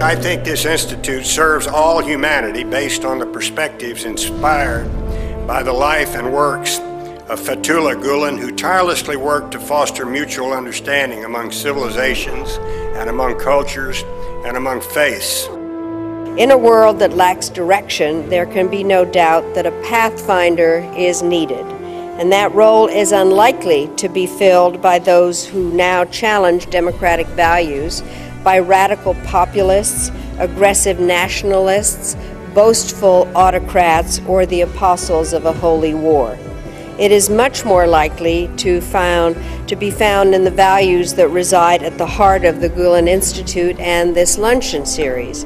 I think this institute serves all humanity based on the perspectives inspired by the life and works of Fethullah Gulen, who tirelessly worked to foster mutual understanding among civilizations and among cultures and among faiths. In a world that lacks direction, there can be no doubt that a pathfinder is needed, and that role is unlikely to be filled by those who now challenge democratic values, by radical populists, aggressive nationalists, boastful autocrats, or the apostles of a holy war. It is much more likely to be found in the values that reside at the heart of the Gulen Institute and this luncheon series.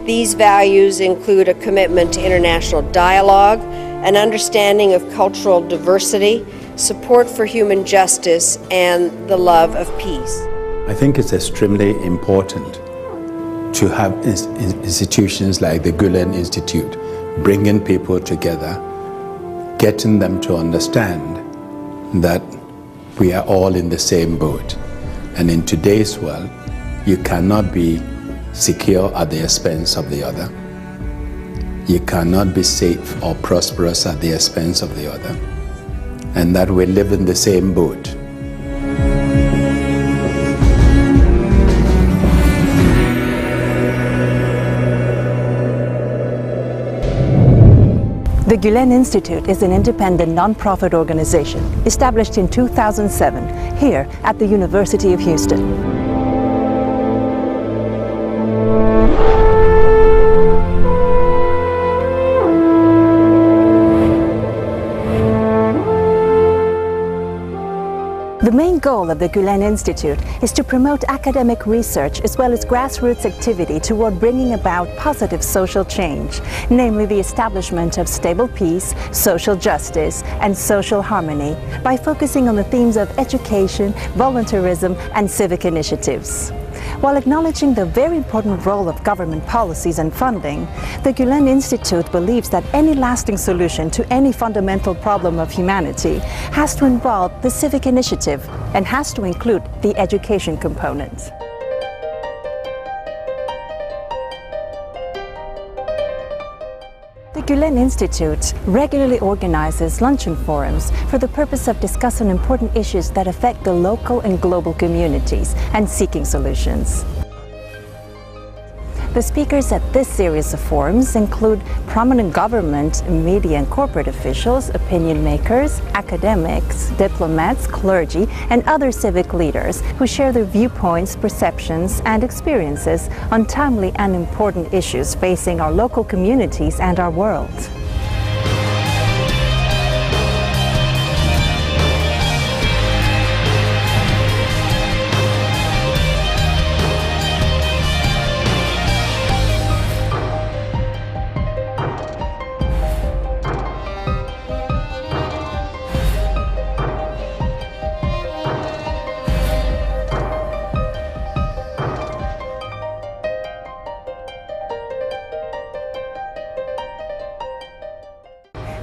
These values include a commitment to international dialogue, an understanding of cultural diversity, support for human justice, and the love of peace. I think it's extremely important to have institutions like the Gulen Institute bringing people together, getting them to understand that we are all in the same boat. And in today's world, you cannot be secure at the expense of the other. You cannot be safe or prosperous at the expense of the other. And that we live in the same boat. The Gulen Institute is an independent non-profit organization established in 2007 here at the University of Houston. The main goal of the Gulen Institute is to promote academic research as well as grassroots activity toward bringing about positive social change, namely the establishment of stable peace, social justice, and social harmony by focusing on the themes of education, volunteerism, and civic initiatives. While acknowledging the very important role of government policies and funding, the Gulen Institute believes that any lasting solution to any fundamental problem of humanity has to involve the civic initiative and has to include the education component. The Gulen Institute regularly organizes luncheon forums for the purpose of discussing important issues that affect the local and global communities and seeking solutions. The speakers at this series of forums include prominent government, media and corporate officials, opinion makers, academics, diplomats, clergy, and other civic leaders who share their viewpoints, perceptions, and experiences on timely and important issues facing our local communities and our world.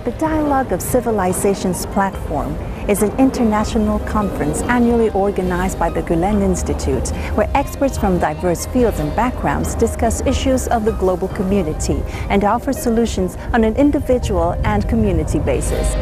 The Dialogue of Civilizations platform is an international conference annually organized by the Gulen Institute, where experts from diverse fields and backgrounds discuss issues of the global community and offer solutions on an individual and community basis.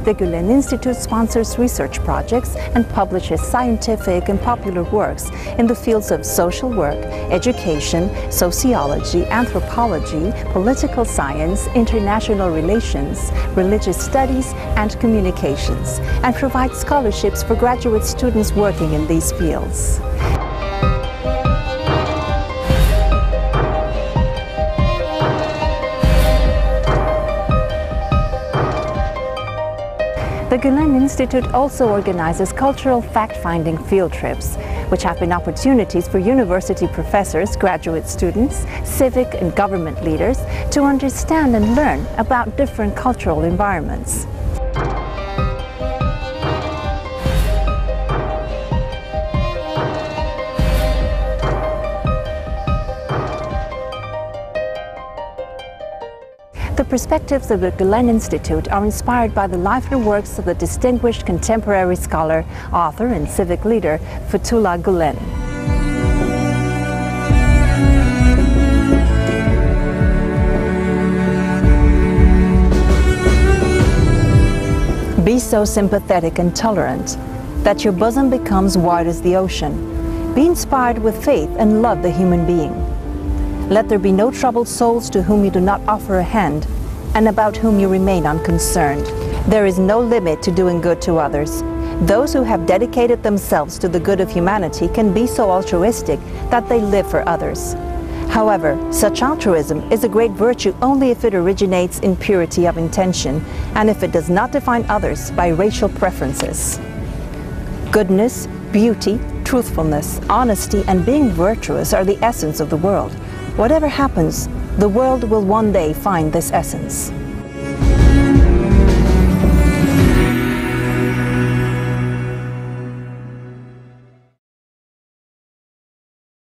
the Gulen Institute sponsors research projects and publishes scientific and popular works in the fields of social work, education, sociology, anthropology, political science, international relations, religious studies, and communications, and provides scholarships for graduate students working in these fields. The Gulen Institute also organizes cultural fact-finding field trips, which have been opportunities for university professors, graduate students, civic and government leaders to understand and learn about different cultural environments. The perspectives of the Gulen Institute are inspired by the life and works of the distinguished contemporary scholar, author, and civic leader, Fethullah Gulen. Be so sympathetic and tolerant that your bosom becomes wide as the ocean. Be inspired with faith and love the human being. Let there be no troubled souls to whom you do not offer a hand, and about whom you remain unconcerned. There is no limit to doing good to others. Those who have dedicated themselves to the good of humanity can be so altruistic that they live for others. However, such altruism is a great virtue only if it originates in purity of intention, and if it does not define others by racial preferences. Goodness, beauty, truthfulness, honesty, and being virtuous are the essence of the world. Whatever happens, the world will one day find this essence.